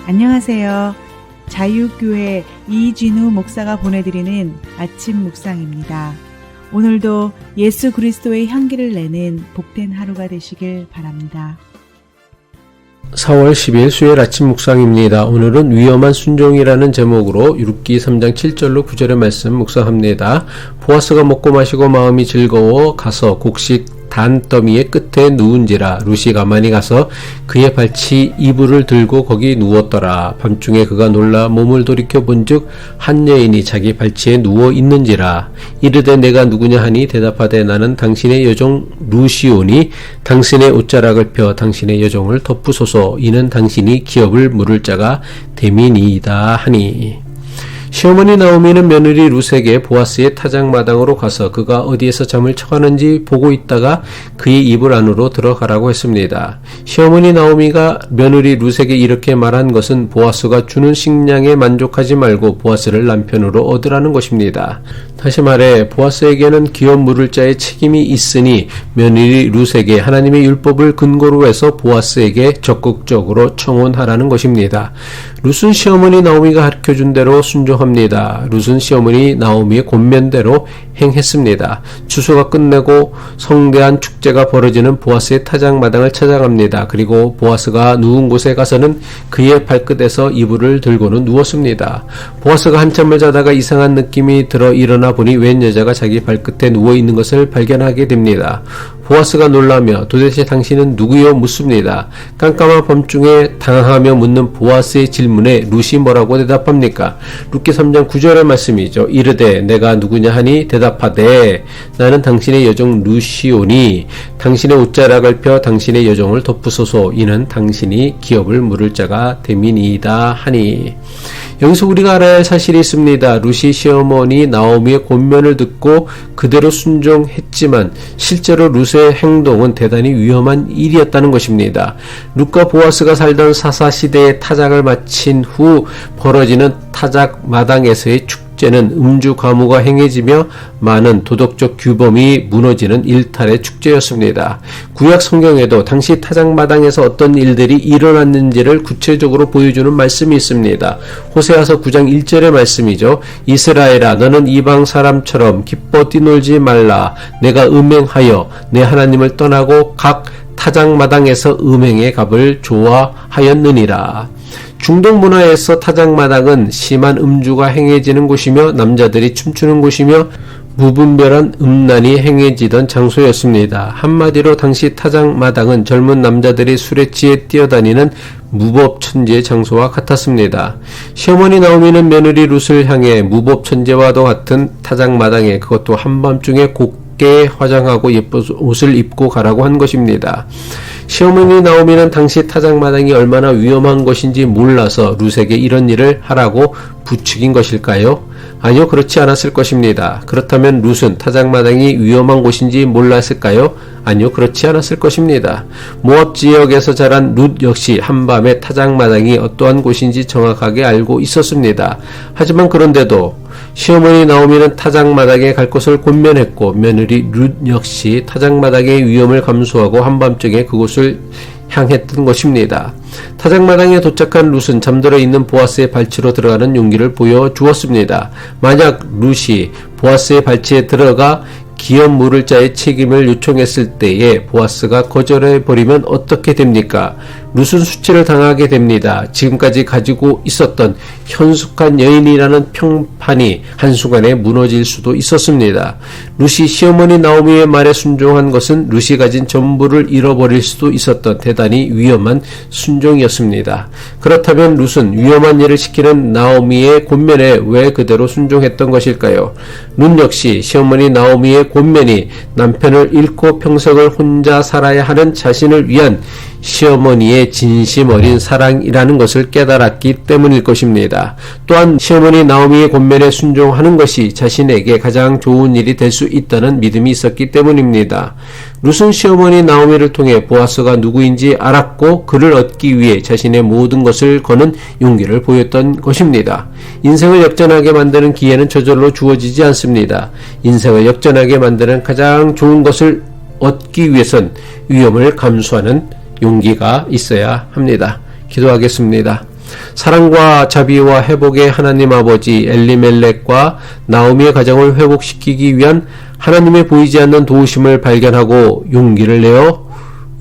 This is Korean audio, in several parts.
안녕하세요. 자유교회 이진우 목사가 보내드리는 아침 묵상입니다. 오늘도 예수 그리스도의 향기를 내는 복된 하루가 되시길 바랍니다. 4월 10일 수요일 아침 묵상입니다. 오늘은 위험한 순종이라는 제목으로 룻기 3장 7절로 9절의 말씀 묵상합니다. 보아스가 먹고 마시고 마음이 즐거워 가서 곡식 단더미의 끝에 누운지라. 룻이 가만히 가서 그의 발치 이불을 들고 거기 누웠더라. 밤중에 그가 놀라 몸을 돌이켜 본즉 한 여인이 자기 발치에 누워 있는지라. 이르되 내가 누구냐 하니 대답하되 나는 당신의 여종 룻이오니 당신의 옷자락을 펴 당신의 여종을 덮으소서. 이는 당신이 기업을 물을 자가 됨이니이다 하니. 시어머니 나오미는 며느리 룻에게 보아스의 타작마당으로 가서 그가 어디에서 잠을 청하는지 보고 있다가 그의 이불 안으로 들어가라고 했습니다. 시어머니 나오미가 며느리 룻에게 이렇게 말한 것은 보아스가 주는 식량에 만족하지 말고 보아스를 남편으로 얻으라는 것입니다. 다시 말해 보아스에게는 기업 물을 자의 책임이 있으니 며느리 룻에게 하나님의 율법을 근거로 해서 보아스에게 적극적으로 청혼하라는 것입니다. 룻은 시어머니 나오미가 가르쳐준 대로 순종합니다. 룻은 시어머니 나오미의 권면대로 행했습니다. 추수가 끝내고 성대한 축제가 벌어지는 보아스의 타작마당을 찾아갑니다. 그리고 보아스가 누운 곳에 가서는 그의 발끝에서 이불을 들고는 누웠습니다. 보아스가 한참을 자다가 이상한 느낌이 들어 일어나 보니 웬 여자가 자기 발끝에 누워있는 것을 발견하게 됩니다. 보아스가 놀라며 도대체 당신은 누구요? 묻습니다. 깜깜한 밤중에 당황하며 묻는 보아스의 질문에 룻이 뭐라고 대답합니까? 룻기 3장 9절의 말씀이죠. 이르되 내가 누구냐 하니 대답하되 나는 당신의 여종 룻이오니 당신의 옷자락을 펴 당신의 여종을 덮으소서. 이는 당신이 기업을 물을 자가 됨이니이다 하니. 여기서 우리가 알아야 할 사실이 있습니다. 룻이 시어머니 나오미의 권면을 듣고 그대로 순종했지만 실제로 룻의 행동은 대단히 위험한 일이었다는 것입니다. 룻과 보아스가 살던 사사시대의 타작을 마친 후 벌어지는 타작 마당에서의 축제는 음주 가무가 행해지며 많은 도덕적 규범이 무너지는 일탈의 축제였습니다. 구약 성경에도 당시 타작마당에서 어떤 일들이 일어났는지를 구체적으로 보여주는 말씀이 있습니다. 호세아서 9장 1절의 말씀이죠. 이스라엘아 너는 이방 사람처럼 기뻐 뛰놀지 말라. 내가 음행하여 내 하나님을 떠나고 각 타작마당에서 음행의 값을 좋아하였느니라. 중동 문화에서 타작마당은 심한 음주가 행해지는 곳이며 남자들이 춤추는 곳이며 무분별한 음란이 행해지던 장소였습니다. 한마디로 당시 타작마당은 젊은 남자들이 술에 취해 뛰어다니는 무법천지의 장소와 같았습니다. 시어머니 나오미는 며느리 룻을 향해 무법천지와도 같은 타작마당에 그것도 한밤중에 곱게 화장하고 예쁜 옷을 입고 가라고 한 것입니다. 시어머니 나오미는 당시 타작마당이 얼마나 위험한 것인지 몰라서 룻에게 이런 일을 하라고 부추긴 것일까요? 아니요, 그렇지 않았을 것입니다. 그렇다면 룻은 타작마당이 위험한 곳인지 몰랐을까요? 아니요, 그렇지 않았을 것입니다. 모압 지역에서 자란 룻 역시 한밤에 타작마당이 어떠한 곳인지 정확하게 알고 있었습니다. 하지만 그런데도 시어머니 나오미는 타작마당에 갈 것을 권면했고 며느리 룻 역시 타작마당의 위험을 감수하고 한밤중에 그곳을 향했던 것입니다. 타작마당에 도착한 룻은 잠들어 있는 보아스의 발치로 들어가는 용기를 보여주었습니다. 만약 룻이 보아스의 발치에 들어가 기업 물을 자의 책임을 요청했을 때에 보아스가 거절해버리면 어떻게 됩니까? 룻은 수치를 당하게 됩니다. 지금까지 가지고 있었던 현숙한 여인이라는 평판이 한순간에 무너질 수도 있었습니다. 룻이 시어머니 나오미의 말에 순종한 것은 룻이 가진 전부를 잃어버릴 수도 있었던 대단히 위험한 순종이었습니다. 그렇다면 룻은 위험한 일을 시키는 나오미의 권면에 왜 그대로 순종했던 것일까요? 룻 역시 시어머니 나오미의 권면이 남편을 잃고 평생을 혼자 살아야 하는 자신을 위한 시어머니의 진심 어린 사랑이라는 것을 깨달았기 때문일 것입니다. 또한 시어머니 나오미의 권면에 순종하는 것이 자신에게 가장 좋은 일이 될 수 있다는 믿음이 있었기 때문입니다. 룻은 시어머니 나오미를 통해 보아스가 누구인지 알았고 그를 얻기 위해 자신의 모든 것을 거는 용기를 보였던 것입니다. 인생을 역전하게 만드는 기회는 저절로 주어지지 않습니다. 인생을 역전하게 만드는 가장 좋은 것을 얻기 위해선 위험을 감수하는 용기가 있어야 합니다. 기도하겠습니다. 사랑과 자비와 회복의 하나님 아버지 엘리멜렉과 나오미의 가정을 회복시키기 위한 하나님의 보이지 않는 도우심을 발견하고 용기를 내어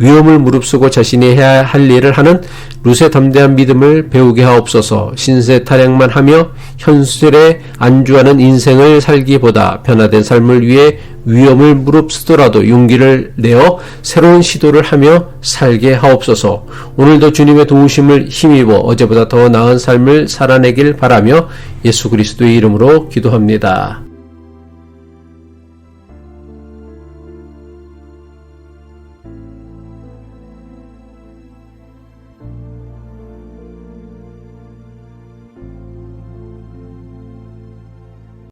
위험을 무릅쓰고 자신이 해야 할 일을 하는 룻의 담대한 믿음을 배우게 하옵소서. 신세 타령만 하며 현실에 안주하는 인생을 살기보다 변화된 삶을 위해 위험을 무릅쓰더라도 용기를 내어 새로운 시도를 하며 살게 하옵소서. 오늘도 주님의 도우심을 힘입어 어제보다 더 나은 삶을 살아내길 바라며 예수 그리스도의 이름으로 기도합니다.